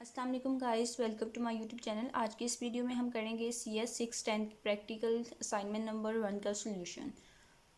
अस्सलाम वालेकुम guys, welcome to my YouTube channel. आज की इस वीडियो में हम करेंगे CS 610 प्रैक्टिकल असाइनमेंट नंबर 1 का सोल्यूशन।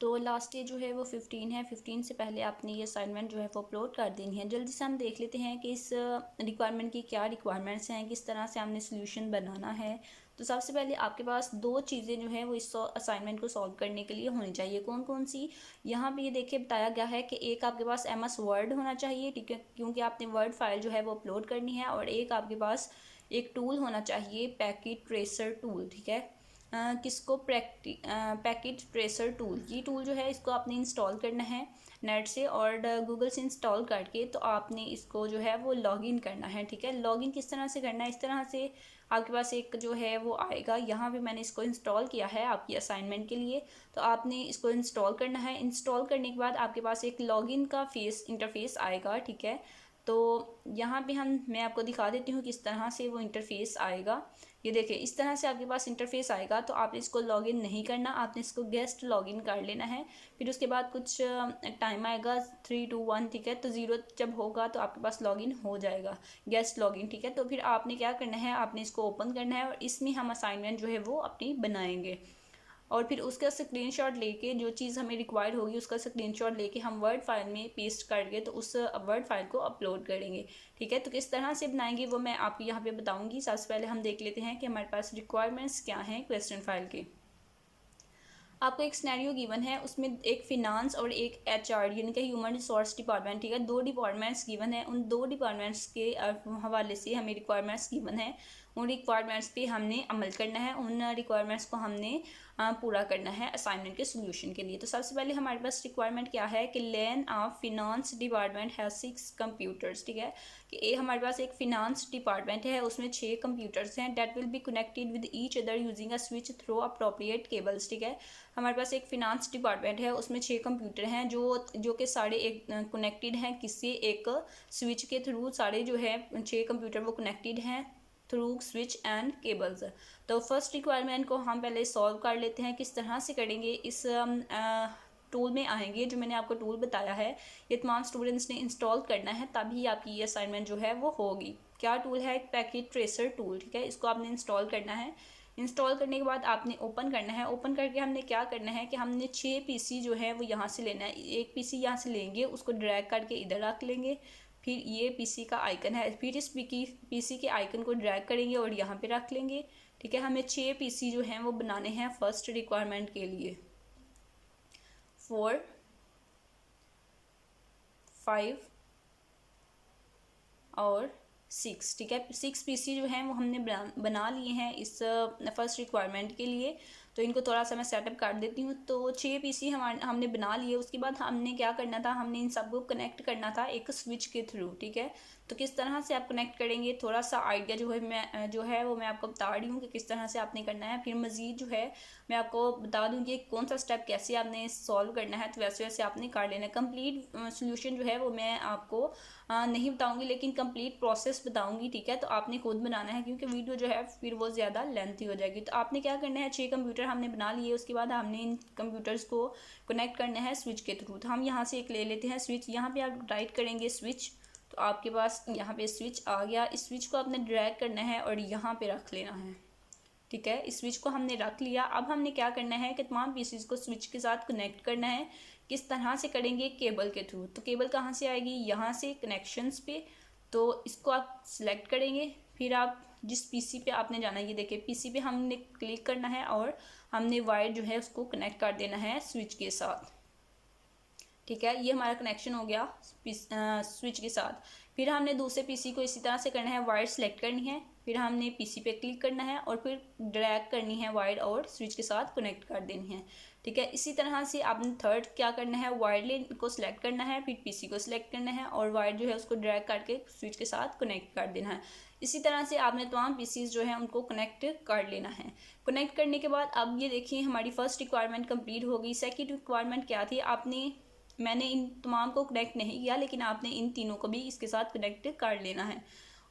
तो लास्ट डे जो है वो 15 है। 15 से पहले आपने ये असाइनमेंट जो है वो अपलोड कर देनी है। जल्दी से हम देख लेते हैं कि इस रिक्वायरमेंट की क्या रिक्वायरमेंट्स हैं, किस तरह से हमने सोल्यूशन बनाना है। तो सबसे पहले आपके पास दो चीज़ें जो है वो इस असाइनमेंट को सॉल्व करने के लिए होनी चाहिए। कौन कौन सी? यहाँ पे ये देखिए बताया गया है कि एक आपके पास MS वर्ड होना चाहिए, ठीक है, क्योंकि आपने वर्ड फाइल जो है वो अपलोड करनी है। और एक आपके पास एक टूल होना चाहिए, पैकेट ट्रेसर टूल, ठीक है। किसको? Packet tracer tool. ये टूल जो है इसको आपने इंस्टॉल करना है नेट से और गूगल से इंस्टॉल करके तो आपने इसको जो है वो लॉगिन करना है, ठीक है। लॉगिन किस तरह से करना है? इस तरह से आपके पास एक जो है वो आएगा। यहाँ पे मैंने इसको इंस्टॉल किया है आपकी असाइनमेंट के लिए, तो आपने इसको इंस्टॉल करना है। इंस्टॉल करने के बाद आपके पास एक लॉगिन का इंटरफेस आएगा, ठीक है। तो यहाँ पे मैं आपको दिखा देती हूँ किस तरह से वो इंटरफेस आएगा। ये देखिए इस तरह से आपके पास इंटरफेस आएगा। तो आपने इसको लॉगिन नहीं करना, आपने इसको गेस्ट लॉगिन कर लेना है। फिर उसके बाद कुछ टाइम आएगा 3 2 1, ठीक है। तो 0 जब होगा तो आपके पास लॉगिन हो जाएगा, गेस्ट लॉगिन, ठीक है। तो फिर आपने क्या करना है, आपने इसको ओपन करना है और इसमें हम असाइनमेंट जो है वो अपनी बनाएंगे। और फिर उसका स्क्रीनशॉट लेके जो चीज़ हमें रिक्वायर्ड होगी उसका स्क्रीनशॉट लेके हम वर्ड फाइल में पेस्ट करके तो उस वर्ड फाइल को अपलोड करेंगे, ठीक है। तो किस तरह से बनाएंगे वो मैं आपको यहाँ पे बताऊँगी। सबसे पहले हम देख लेते हैं कि हमारे पास रिक्वायरमेंट्स क्या हैं क्वेश्चन फाइल के। आपको एक सिनेरियो गिवन है, उसमें एक फिनांस और एक HR यानी कि ह्यूमन रिसोर्स डिपार्टमेंट, ठीक है, दो डिपार्टमेंट्स गिवन है। उन दो डिपार्टमेंट्स के हवाले से हमें रिक्वायरमेंट्स गिवन है। उन रिक्वायरमेंट्स पे हमने अमल करना है, उन रिक्वायरमेंट्स को हमने पूरा करना है असाइनमेंट के सोल्यूशन के लिए। तो सबसे पहले हमारे पास रिक्वायरमेंट क्या है कि LAN of finance department has 6 computers, ठीक है। कि ये हमारे पास एक फिनांस डिपार्टमेंट है, उसमें 6 कंप्यूटर्स हैं। That will be connected with each other using a switch through appropriate cables, ठीक है। हमारे पास एक फिनांस डिपार्टमेंट है, उसमें 6 कंप्यूटर हैं जो कि सारे एक कनेक्टेड हैं किसी एक स्विच के थ्रू। सारे जो है 6 कंप्यूटर वो कनेक्टेड हैं थ्रू स्विच एंड केबल्स। तो फर्स्ट रिक्वायरमेंट को हम पहले सॉल्व कर लेते हैं। किस तरह से करेंगे? इस टूल में आएंगे, जो मैंने आपको टूल बताया है ये तमाम स्टूडेंट्स ने इंस्टॉल करना है, तभी आपकी ये असाइनमेंट जो है वो होगी। क्या टूल है? एक पैकेट ट्रेसर टूल, ठीक है। इसको आपने इंस्टॉल करना है। इंस्टॉल करने के बाद आपने ओपन करना है। ओपन करके हमने क्या करना है कि हमने 6 PC जो है वो यहाँ से लेना है। एक PC यहाँ से लेंगे, उसको ड्रैग करके इधर रख लेंगे। फिर ये PC का आइकन है, फिर इस PC के आइकन को ड्रैग करेंगे और यहाँ पे रख लेंगे, ठीक है। हमें 6 PC जो हैं वो बनाने हैं फर्स्ट रिक्वायरमेंट के लिए। 4 5 और 6, ठीक है। 6 PC जो हैं वो हमने बना लिए हैं इस फर्स्ट रिक्वायरमेंट के लिए। तो इनको थोड़ा सा मैं सेटअप कर देती हूँ। तो 6 PC हमने बना लिए। उसके बाद हमने क्या करना था, हमने इन सबको कनेक्ट करना था एक स्विच के थ्रू, ठीक है। तो किस तरह से आप कनेक्ट करेंगे, थोड़ा सा आइडिया जो है वो मैं आपको बता रही हूँ कि किस तरह से आपने करना है। फिर मज़ीद जो है मैं आपको बता दूँगी कौन सा स्टेप कैसे आपने सॉल्व करना है, तो वैसे वैसे आपने कर लेना है। कंप्लीट सोल्यूशन जो है वो मैं आपको नहीं बताऊँगी, लेकिन कंप्लीट प्रोसेस बताऊँगी, ठीक है। तो आपने खुद बनाना है क्योंकि वीडियो जो है फिर वो ज़्यादा लेंथी हो जाएगी। तो आपने क्या करना है, 6 कंप्यूटर हमने बना लिए। उसके बाद हमने इन कंप्यूटर्स को कनेक्ट करना है स्विच के थ्रू। तो हम यहाँ से एक ले लेते हैं स्विच। यहाँ पे आप राइट करेंगे स्विच, तो आपके पास यहाँ पे स्विच आ गया। इस स्विच को आपने ड्रैग करना है और यहाँ पे रख लेना है, ठीक है। इस स्विच को हमने रख लिया। अब हमने क्या करना है कि तमाम पीसीज को स्विच के साथ कनेक्ट करना है। किस तरह से करेंगे? केबल के थ्रू। तो केबल कहाँ से आएगी? यहाँ से कनेक्शंस पे। तो इसको आप सिलेक्ट करेंगे, फिर आप जिस PC पे आपने जाना है, ये देखिए PC पे हमने क्लिक करना है और हमने वायर जो है उसको कनेक्ट कर देना है स्विच के साथ, ठीक है। ये हमारा कनेक्शन हो गया स्विच के साथ। फिर हमने दूसरे PC को इसी तरह से करना है, वायर सेलेक्ट करनी है, फिर हमने PC पे क्लिक करना है और फिर ड्रैग करनी है वायर और स्विच के साथ कनेक्ट कर देनी है, ठीक है। इसी तरह से आपने थर्ड क्या करना है, वायर लेन को सिलेक्ट करना है, फिर PC को सिलेक्ट करना है और वायर जो है उसको ड्रैग करके स्विच के साथ कनेक्ट कर देना है। इसी तरह से आपने तमाम PCs जो है उनको कनेक्ट कर लेना है। कनेक्ट करने के बाद अब ये देखिए हमारी फर्स्ट रिक्वायरमेंट कंप्लीट हो गई। सेकेंड रिक्वायरमेंट क्या थी? मैंने इन तमाम को कनेक्ट नहीं किया, लेकिन आपने इन तीनों को भी इसके साथ कनेक्ट कर लेना है।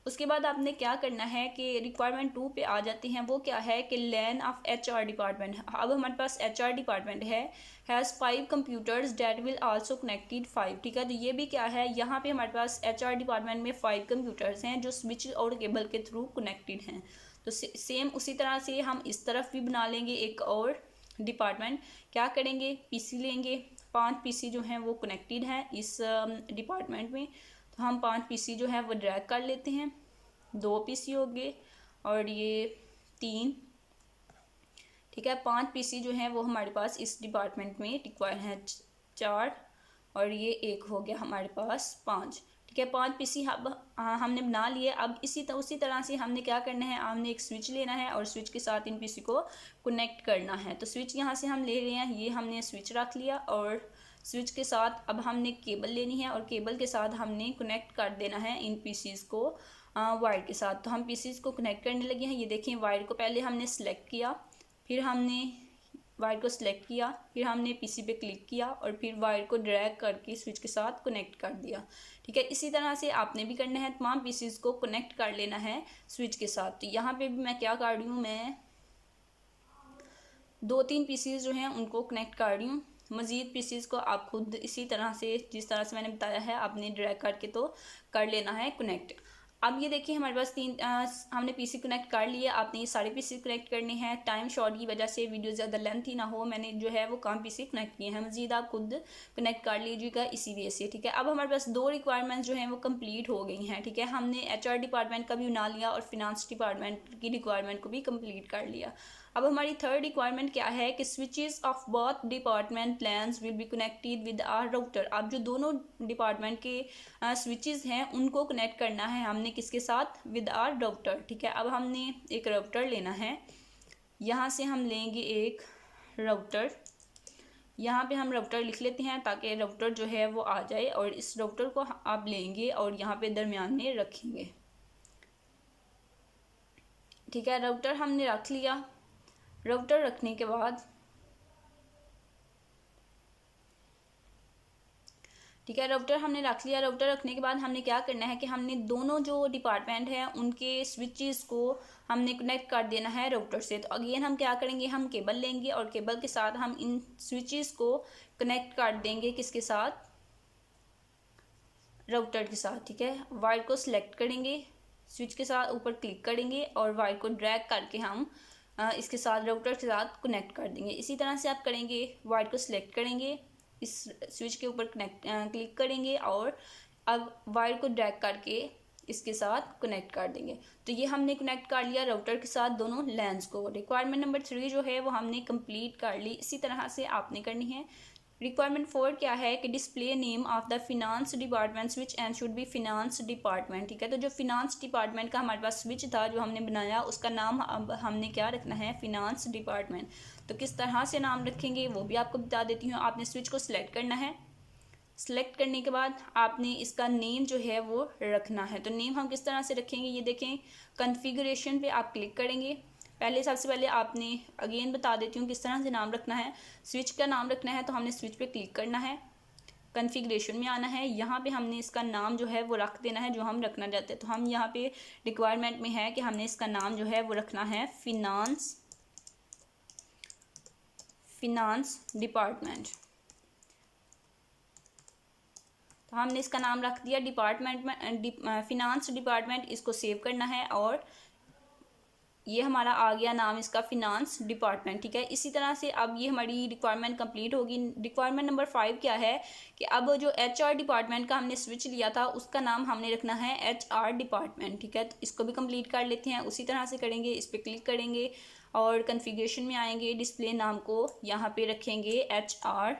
उसके बाद आपने क्या करना है कि रिक्वायरमेंट 2 पे आ जाते हैं। वो क्या है कि लैन ऑफ HR डिपार्टमेंट। अब हमारे पास HR department has 5 computers that will also connected 5, ठीक है। तो ये भी क्या है, यहाँ पे हमारे पास HR डिपार्टमेंट में 5 कंप्यूटर्स हैं जो स्विच और केबल के थ्रू कनेक्टेड हैं। तो सेम उसी तरह से हम इस तरफ भी बना लेंगे एक और डिपार्टमेंट। क्या करेंगे, PC लेंगे, 5 PC जो हैं वो कनेक्टेड हैं इस डिपार्टमेंट में। तो हम 5 PC जो है वो ड्रैग कर लेते हैं। 2 PC हो गए और ये 3, ठीक है। 5 PC जो हैं वो हमारे पास इस डिपार्टमेंट में रिक्वायर हैं 4 और ये एक हो गया हमारे पास 5, ठीक है। 5 PC हमने बना लिए। अब उसी तरह से हमने क्या करना है, हमने एक स्विच लेना है और स्विच के साथ इन PC को कनेक्ट करना है। तो स्विच यहाँ से हम ले रहे हैं, ये हमने स्विच रख लिया और स्विच के साथ अब हमने केबल लेनी है और केबल के साथ हमने कनेक्ट कर देना है इन PCs को वायर के साथ। तो हम PCs को कनेक्ट करने लगे हैं। ये देखें, वायर को पहले हमने सेलेक्ट किया, फिर हमने वायर को सिलेक्ट किया, फिर हमने PC पे क्लिक किया और फिर वायर को ड्रैग करके स्विच के साथ कनेक्ट कर दिया, ठीक है। इसी तरह से आपने भी करना है, तमाम PCs को कनेक्ट कर लेना है स्विच के साथ। तो यहाँ पे भी मैं क्या कर रही हूँ, मैं 2-3 PCs जो हैं उनको कनेक्ट कर रही हूँ। मज़ीद PCs को आप खुद इसी तरह से, जिस तरह से मैंने बताया है, आपने ड्रैग करके तो कर लेना है कनेक्ट। अब ये देखिए हमारे पास हमने PC कनेक्ट कर लिए। आपने ये सारे PC कनेक्ट करने हैं। टाइम शॉर्ट की वजह से वीडियो ज़्यादा लेंथी ना हो, मैंने जो है वो कम PC कनेक्ट किए हैं। मज़ीद आप खुद कनेक्ट कर लीजिएगा इसी वजह से, ठीक है। अब हमारे पास 2 रिक्वायरमेंट्स जो हैं वो कंप्लीट हो गई हैं, ठीक है। हमने HR डिपार्टमेंट का भी बना लिया और फिनांस डिपार्टमेंट की रिक्वायरमेंट को भी कंप्लीट कर लिया। अब हमारी थर्ड रिक्वायरमेंट क्या है कि switches of both department LANs will be connected with our router. अब जो दोनों डिपार्टमेंट के स्विचेस हैं उनको कनेक्ट करना है हमने किसके साथ, विद आर राउटर, ठीक है। अब हमने एक राउटर लेना है, यहाँ से हम लेंगे एक राउटर। यहाँ पे हम राउटर लिख लेते हैं ताकि राउटर जो है वो आ जाए, और इस राउटर को आप लेंगे और यहाँ पे दरमियान में रखेंगे, ठीक है। राउटर हमने रख लिया। राउटर रखने के बाद, ठीक है, राउटर हमने रख लिया। राउटर रखने के बाद हमने क्या करना है कि हमने दोनों जो डिपार्टमेंट हैं उनके स्विचेस को हमने कनेक्ट कर देना है राउटर से। तो अगेन हम क्या करेंगे, हम केबल लेंगे और केबल के साथ हम इन स्विचेस को कनेक्ट कर देंगे किसके साथ, राउटर के साथ, ठीक है। वायर को सिलेक्ट करेंगे, स्विच के साथ ऊपर क्लिक करेंगे और वायर को ड्रैग करके हम इसके साथ राउटर के साथ कनेक्ट कर देंगे। इसी तरह से आप करेंगे, वायर को सिलेक्ट करेंगे, इस स्विच के ऊपर क्लिक करेंगे और अब वायर को ड्रैग करके इसके साथ कनेक्ट कर देंगे। तो ये हमने कनेक्ट कर लिया राउटर के साथ दोनों लैन्स को। रिक्वायरमेंट नंबर 3 जो है वो हमने कंप्लीट कर ली। इसी तरह से आपने करनी है। रिक्वायरमेंट 4 क्या है कि display name of the finance department switch and should be finance department, ठीक है। तो जो फिनांस डिपार्टमेंट का हमारे पास स्विच था जो हमने बनाया, उसका नाम अब हमने क्या रखना है, फिनांस डिपार्टमेंट। तो किस तरह से नाम रखेंगे वो भी आपको बता देती हूँ। आपने स्विच को सिलेक्ट करना है, सिलेक्ट करने के बाद आपने इसका नेम जो है वो रखना है। तो नेम हम किस तरह से रखेंगे, ये देखें, कॉन्फ़िगरेशन पे आप क्लिक करेंगे। पहले सबसे पहले आपने अगेन बता देती हूँ किस तरह से नाम रखना है। स्विच का नाम रखना है तो हमने स्विच पे क्लिक करना है, कॉन्फ़िगरेशन में आना है, यहाँ पे हमने इसका नाम जो है वो रख देना है जो हम रखना चाहते हैं। तो हम यहाँ पे रिक्वायरमेंट में है कि हमने इसका नाम जो है वो रखना है फिनांस डिपार्टमेंट। तो हमने इसका नाम रख दिया डिपार्टमेंट में, फिनांस डिपार्टमेंट। इसको सेव करना है और ये हमारा आ गया नाम इसका फिनांस डिपार्टमेंट, ठीक है। इसी तरह से अब ये हमारी रिक्वायरमेंट कंप्लीट होगी। रिक्वायरमेंट नंबर 5 क्या है कि अब जो HR डिपार्टमेंट का हमने स्विच लिया था उसका नाम हमने रखना है HR डिपार्टमेंट, ठीक है। तो इसको भी कंप्लीट कर लेते हैं। उसी तरह से करेंगे, इस पर क्लिक करेंगे और कॉन्फ़िगरेशन में आएंगे, डिस्प्ले नाम को यहाँ पे रखेंगे HR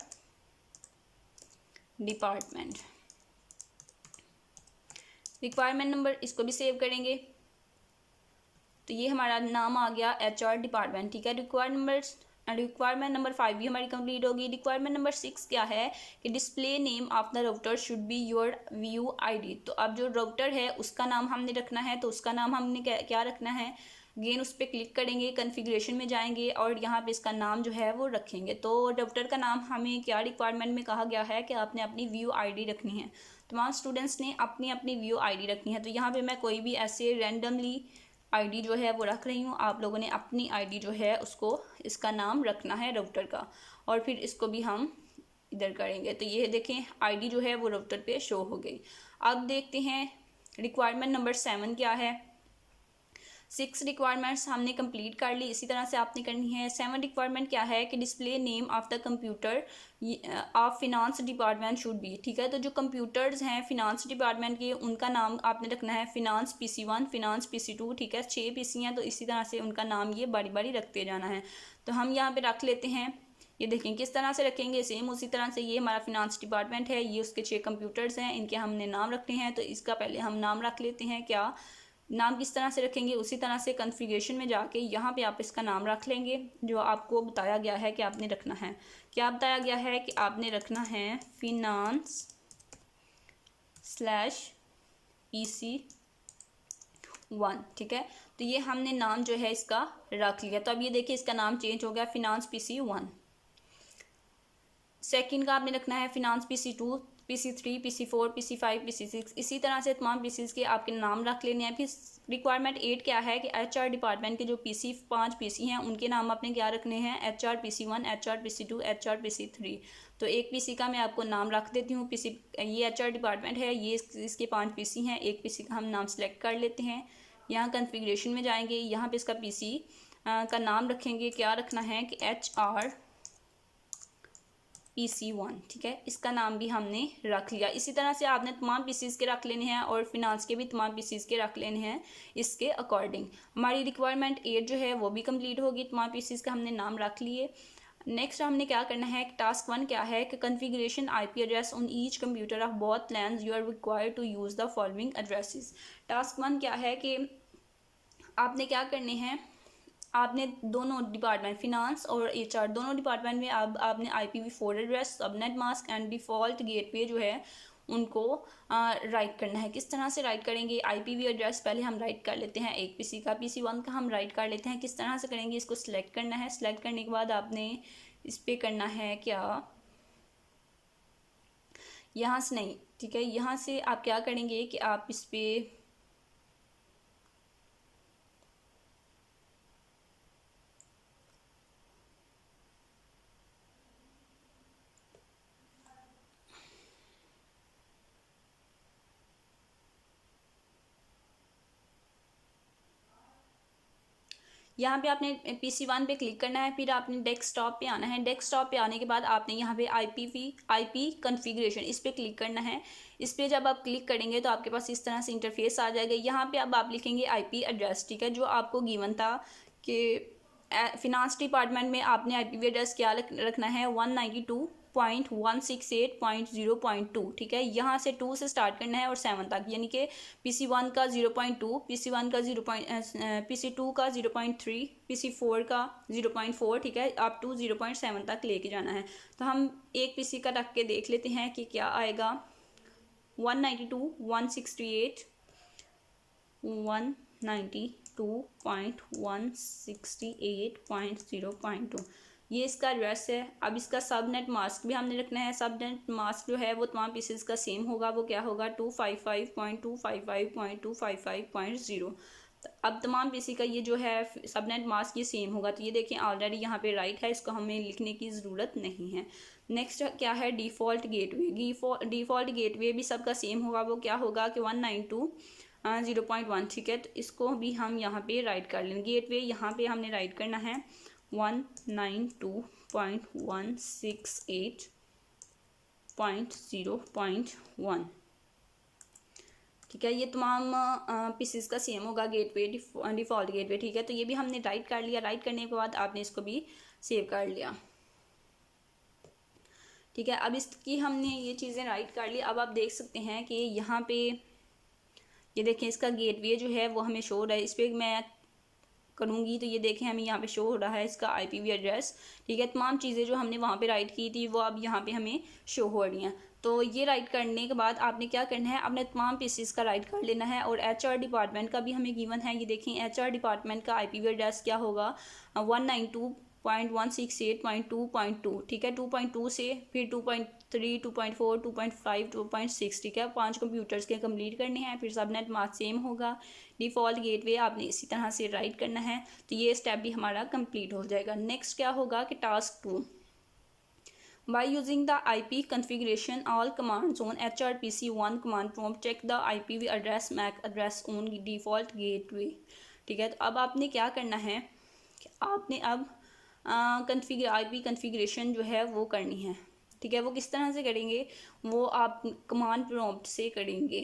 डिपार्टमेंट। रिक्वायरमेंट नंबर, इसको भी सेव करेंगे। तो ये हमारा नाम आ गया HR डिपार्टमेंट, ठीक है। रिक्वायरमेंट नंबर 5 भी हमारी कंप्लीट होगी। रिक्वायरमेंट नंबर 6 क्या है कि display name of the router should be your view ID। तो अब जो राउटर है उसका नाम हमने रखना है। तो उसका नाम हमने क्या रखना है, अगेन उस पर क्लिक करेंगे, कॉन्फ़िगरेशन में जाएंगे और यहाँ पे इसका नाम जो है वो रखेंगे। तो राउटर का नाम हमें क्या रिक्वायरमेंट में कहा गया है कि आपने अपनी व्यू ID रखनी है। तमाम स्टूडेंट्स ने अपनी अपनी व्यू आईडी रखनी है। तो यहाँ पे मैं कोई भी ऐसे रैंडमली आईडी जो है वो रख रही हूँ। आप लोगों ने अपनी आईडी जो है उसको इसका नाम रखना है राउटर का, और फिर इसको भी हम इधर करेंगे। तो ये देखें आईडी जो है वो राउटर पे शो हो गई। अब देखते हैं रिक्वायरमेंट नंबर 7 क्या है। 6 रिक्वायरमेंट्स हमने कंप्लीट कर ली। इसी तरह से आपने करनी है 7 रिक्वायरमेंट क्या है कि display name of the computer of finance department should be. ठीक है, तो जो कंप्यूटर्स हैं फिनांस डिपार्टमेंट के उनका नाम आपने रखना है फिनांस PC1, फिनांस PC2। ठीक है, 6 PC हैं, तो इसी तरह से उनका नाम ये बारी बारी रखते जाना है। तो हम यहाँ पे रख लेते हैं। ये देखें किस तरह से रखेंगे, सेम उसी तरह से। ये हमारा फिनांस डिपार्टमेंट है, ये उसके 6 कंप्यूटर्स हैं, इनके हमने नाम रखने हैं। तो इसका पहले हम नाम रख लेते हैं। क्या नाम किस तरह से रखेंगे, उसी तरह से कॉन्फ़िगरेशन में जाके यहाँ पे आप इसका नाम रख लेंगे जो आपको बताया गया है कि आपने रखना है। क्या बताया गया है कि आपने रखना है फिनांस /EC1। ठीक है, तो ये हमने नाम जो है इसका रख लिया। तो अब ये देखिए इसका नाम चेंज हो गया फिनांस PC1। सेकंड का आपने रखना है finance PC2, PC3, PC4, PC5, PC6। इसी तरह से तमाम पीसीज के आपके नाम रख लेने हैं। फिर रिक्वायरमेंट 8 क्या है कि HR डिपार्टमेंट के जो 5 PC हैं उनके नाम आपने क्या रखने हैं, HR PC1, HR PC2, HR PC3। तो एक PC का मैं आपको नाम रख देती हूँ। ये HR डिपार्टमेंट है, ये इसके 5 PC हैं। एक PC का हम नाम सेलेक्ट कर लेते हैं। यहाँ कॉन्फ़िगरेशन में जाएंगे, यहाँ पे इसका PC का नाम रखेंगे। क्या रखना है कि HR PC1। ठीक है, इसका नाम भी हमने रख लिया। इसी तरह से आपने तमाम पीसीज के रख लेने हैं और फिनांस के भी तमाम पीसीज के रख लेने हैं इसके अकॉर्डिंग। हमारी रिक्वायरमेंट 8 जो है वो भी कंप्लीट होगी। तमाम पीसीज का हमने नाम रख लिए। नेक्स्ट हमने क्या करना है, टास्क 1 क्या है कि configuration IP address on each computer of both plans you are required to use the following addresses. Task 1 क्या है कि आपने क्या करने हैं, आपने दोनों डिपार्टमेंट फिनांस और HR दोनों डिपार्टमेंट में आपने IPv4 address, subnet mask and default gateway जो है उनको राइट करना है। किस तरह से राइट करेंगे, IPv एड्रेस पहले हम राइट कर लेते हैं। एक PC का PC1 का हम राइट कर लेते हैं। किस तरह से करेंगे, इसको सिलेक्ट करना है। सिलेक्ट करने के बाद आपने इस पर करना है क्या, यहाँ से नहीं, ठीक है, यहाँ से आप क्या करेंगे कि आप इस पर यहाँ पे आपने PC1 पे क्लिक करना है। फिर आपने डेस्कटॉप पे आना है। डेस्कटॉप पे आने के बाद आपने यहाँ पे IP कॉन्फ़िगरेशन इस पर क्लिक करना है। इस पर जब आप क्लिक करेंगे तो आपके पास इस तरह से इंटरफेस आ जाएगा। यहाँ पे अब आप लिखेंगे IP एड्रेस। ठीक है, जो आपको गिवन था कि फिनांस डिपार्टमेंट में आपने IPv एड्रेस क्या रखना है, 192.168.0.2। ठीक है, यहाँ से 2 से स्टार्ट करना है और 7 तक, यानी कि PC1 का 0.2, PC1 का PC2 का 0.3, PC4 का 0.4। ठीक है, आप 0.7 तक लेके जाना है। तो हम एक PC का रख के देख लेते हैं कि क्या आएगा। 192.168.0.2 ये इसका एड्रेस है। अब इसका सबनेट मास्क भी हमने रखना है। सबनेट मास्क जो है वो तमाम पीसेस का सेम होगा। वो क्या होगा, 255.255.255.0। अब तमाम पीसी का ये जो है सबनेट मास्क ये सेम होगा। तो ये देखें ऑलरेडी यहाँ पे राइट है, इसको हमें लिखने की ज़रूरत नहीं है। नेक्स्ट क्या है, डिफ़ॉल्ट गेटवे। डिफ़ॉल्ट गेटवे भी सबका सेम होगा। वो क्या होगा कि 192.0.1। ठीक है, तो इसको भी हम यहाँ पे राइट कर लेंगे। गेटवे यहाँ पे हमने राइट करना है 192.168.0.1। ठीक है, ये तमाम पीसेस का सेम होगा गेटवे, डिफ़ॉल्ट गेटवे। ठीक है, तो ये भी हमने राइट कर लिया। राइट करने के बाद आपने इसको भी सेव कर लिया। ठीक है, अब इसकी हमने ये चीज़ें राइट कर ली। अब आप देख सकते हैं कि यहाँ पे ये देखें इसका गेटवे जो है वो हमें शो हो रहा है। इस पर मैं करूँगी तो ये देखें हमें यहाँ पे शो हो रहा है इसका IPv एड्रेस। ठीक है, तमाम चीज़ें जो हमने वहाँ पे राइट की थी वो अब यहाँ पे हमें शो हो रही हैं। तो ये राइट करने के बाद आपने क्या करना है, अपने तमाम पीसीस का राइट कर लेना है। और HR डिपार्टमेंट का भी हमें गिवन है। ये देखें HR डिपार्टमेंट का IPv एड्रेस क्या होगा, 192 0.168.2.2, ठीक है। 2.2 से फिर 2.3, 2.4, 2.5, 2.6, ठीक है। 5 कंप्यूटर्स के कंप्लीट करने हैं। फिर सबनेट मास्क सेम होगा, डिफ़ॉल्ट गेटवे आपने इसी तरह से राइट करना है। तो ये स्टेप भी हमारा कंप्लीट हो जाएगा। नेक्स्ट क्या होगा कि task 2, by using the IP configuration all commands on HRPC1 command prompt check the IP address MAC address on default gateway, ठीक है। तो अब आपने क्या करना है कि आपने अब IP कन्फिग्रेशन जो है वो करनी है, ठीक है। वो किस तरह से करेंगे, वो आप कमांड प्रॉम्प्ट से करेंगे।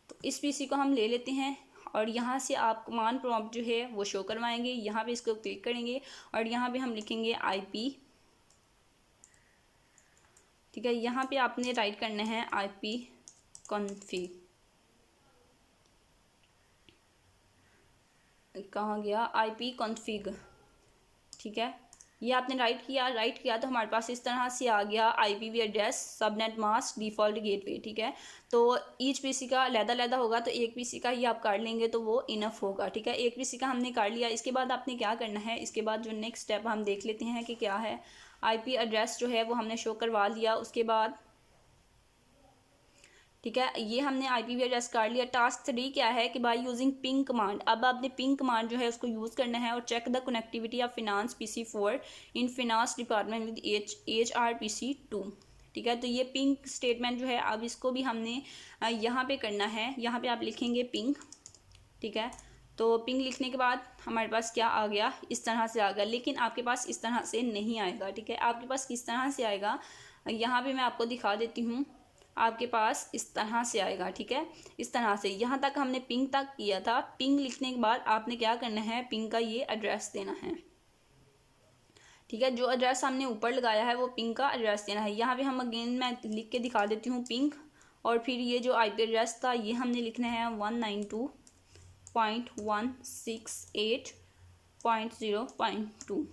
तो इस पीसी को हम ले लेते हैं और यहाँ से आप कमांड प्रॉम्प्ट जो है वो शो करवाएंगे। यहाँ पे इसको क्लिक करेंगे और यहाँ पे हम लिखेंगे IP, ठीक है। यहाँ पे आपने राइट करना है IP कॉन्फ़िग, कहाँ गया IP कॉन्फ़िग, ठीक है। ये आपने राइट किया तो हमारे पास इस तरह से आ गया IPv address subnet mask default gateway, ठीक है। तो ईच पीसी का अलग होगा, तो एक पीसी का ही आप कर लेंगे तो वो इनफ होगा, ठीक है। एक पीसी का हमने कर लिया। इसके बाद आपने क्या करना है, इसके बाद जो नेक्स्ट स्टेप हम देख लेते हैं कि क्या है। IP एड्रेस जो है वो हमने शो करवा लिया। उसके बाद ठीक है, ये हमने IPv एड्रेस कर लिया। टास्क 3 क्या है कि बाय यूजिंग पिंग कमांड, अब आपने पिंग कमांड जो है उसको यूज़ करना है और check the connectivity of finance PC4 in finance department with HRPC2, ठीक है। तो ये पिंग स्टेटमेंट जो है अब इसको भी हमने यहाँ पे करना है। यहाँ पे आप लिखेंगे पिंग, ठीक है। तो पिंग लिखने के बाद हमारे पास क्या आ गया, इस तरह से आ गया। लेकिन आपके पास इस तरह से नहीं आएगा, ठीक है। आपके पास किस तरह से आएगा, यहाँ पे मैं आपको दिखा देती हूँ। आपके पास इस तरह से आएगा, ठीक है। इस तरह से यहाँ तक हमने पिंग तक किया था। पिंग लिखने के बाद आपने क्या करना है, पिंग का ये एड्रेस देना है, ठीक है। जो एड्रेस हमने ऊपर लगाया है वो पिंग का एड्रेस देना है। यहाँ पे हम अगेन मैं लिख के दिखा देती हूँ पिंग, और फिर ये जो IP एड्रेस था ये हमने लिखना है 192.168.0.2,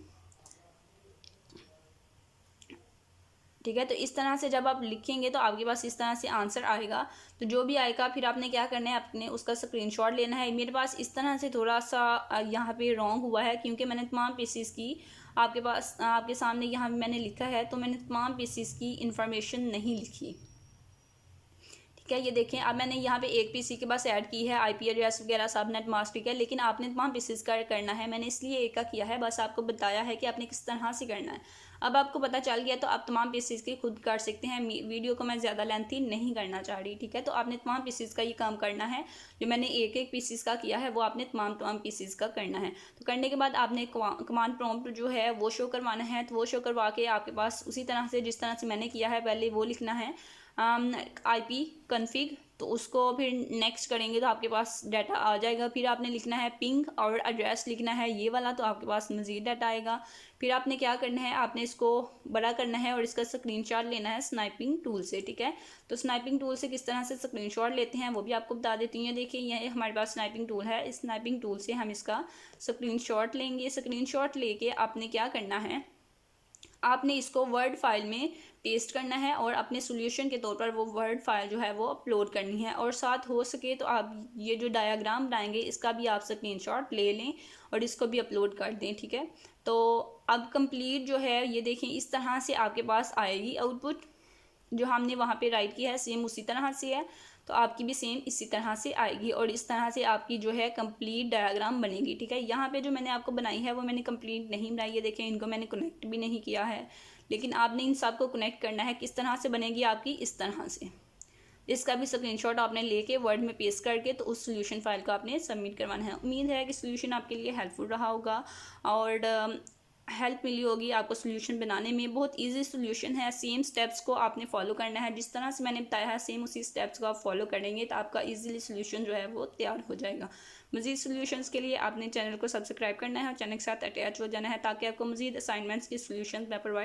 ठीक है। तो इस तरह से जब आप लिखेंगे तो आपके पास इस तरह से आंसर आएगा। तो जो भी आएगा फिर आपने क्या करना है, अपने उसका स्क्रीनशॉट लेना है। मेरे पास इस तरह से थोड़ा सा यहाँ पे रॉन्ग हुआ है क्योंकि मैंने तमाम पीसीस की आपके पास आपके सामने यहाँ मैंने लिखा है, तो मैंने तमाम पीसीस की इंफॉर्मेशन नहीं लिखी, ठीक है। ये देखें, अब मैंने यहाँ पे एक पीसी के पास ऐड की है IP एड्रेस वगैरह सबनेट मास्क, ठीक है। लेकिन आपने तमाम पीसीस का करना है, मैंने इसलिए एक का किया है, बस आपको बताया है कि आपने किस तरह से करना है। अब आपको पता चल गया तो आप तमाम पीसीस की खुद कर सकते हैं। वीडियो को मैं ज़्यादा लेंथी नहीं करना चाह रही, ठीक है। तो आपने तमाम पीसीस का ये काम करना है। जो मैंने एक पीसीस का किया है वो आपने तमाम पीसीस का करना है। तो करने के बाद आपने कमांड प्रॉम्प्ट जो है वो शो करवाना है। तो वो शो करवा के आपके पास उसी तरह से जिस तरह से मैंने किया है पहले वो लिखना है IP कन्फिग, तो उसको फिर नेक्स्ट करेंगे तो आपके पास डाटा आ जाएगा। फिर आपने लिखना है पिंग और एड्रेस लिखना है ये वाला, तो आपके पास मज़ीद डाटा आएगा। फिर आपने क्या करना है, आपने इसको बड़ा करना है और इसका स्क्रीनशॉट लेना है स्नाइपिंग टूल से, ठीक है। तो स्नाइपिंग टूल से किस तरह से स्क्रीनशॉट लेते हैं वो भी आपको बता देती हैं। देखिए ये हमारे पास स्नाइपिंग टूल है, इस स्नाइपिंग टूल से हम इसका स्क्रीनशॉट लेंगे। स्क्रीनशॉट लेके आपने क्या करना है, आपने इसको वर्ड फाइल में पेस्ट करना है और अपने सॉल्यूशन के तौर पर वो वर्ड फाइल जो है वो अपलोड करनी है। और साथ हो सके तो आप ये जो डायग्राम बनाएंगे इसका भी आप स्क्रीनशॉट ले लें और इसको भी अपलोड कर दें, ठीक है। तो अब कंप्लीट जो है ये देखें इस तरह से आपके पास आएगी आउटपुट। जो हमने वहाँ पे राइट किया है सेम उसी तरह से है, तो आपकी भी सेम इसी तरह से आएगी और इस तरह से आपकी जो है कंप्लीट डायग्राम बनेगी, ठीक है। यहाँ पे जो मैंने आपको बनाई है वो मैंने कंप्लीट नहीं बनाई है, देखें इनको मैंने कनेक्ट भी नहीं किया है, लेकिन आपने इन सब को कनेक्ट करना है। किस तरह से बनेगी आपकी, इस तरह से। इसका भी स्क्रीनशॉट आपने लेके वर्ड में पेस्ट करके तो उस सोल्यूशन फाइल को आपने सबमिट करवाना है। उम्मीद है कि सोल्यूशन आपके लिए हेल्पफुल रहा होगा और हेल्प मिली होगी आपको सोल्यूशन बनाने में। बहुत इजी सोल्यूशन है, सेम स्टेप्स को आपने फॉलो करना है। जिस तरह से मैंने बताया है सेम उसी स्टेप्स को आप फॉलो करेंगे तो आपका इजीली सोल्यूशन जो है वो तैयार हो जाएगा। मज़ीद सोल्यूशंस के लिए आपने चैनल को सब्सक्राइब करना है और चैनल के साथ अटैच हो जाना है ताकि आपको मज़ीद असाइनमेंट्स की सोल्यूशन मैं प्रोवाइड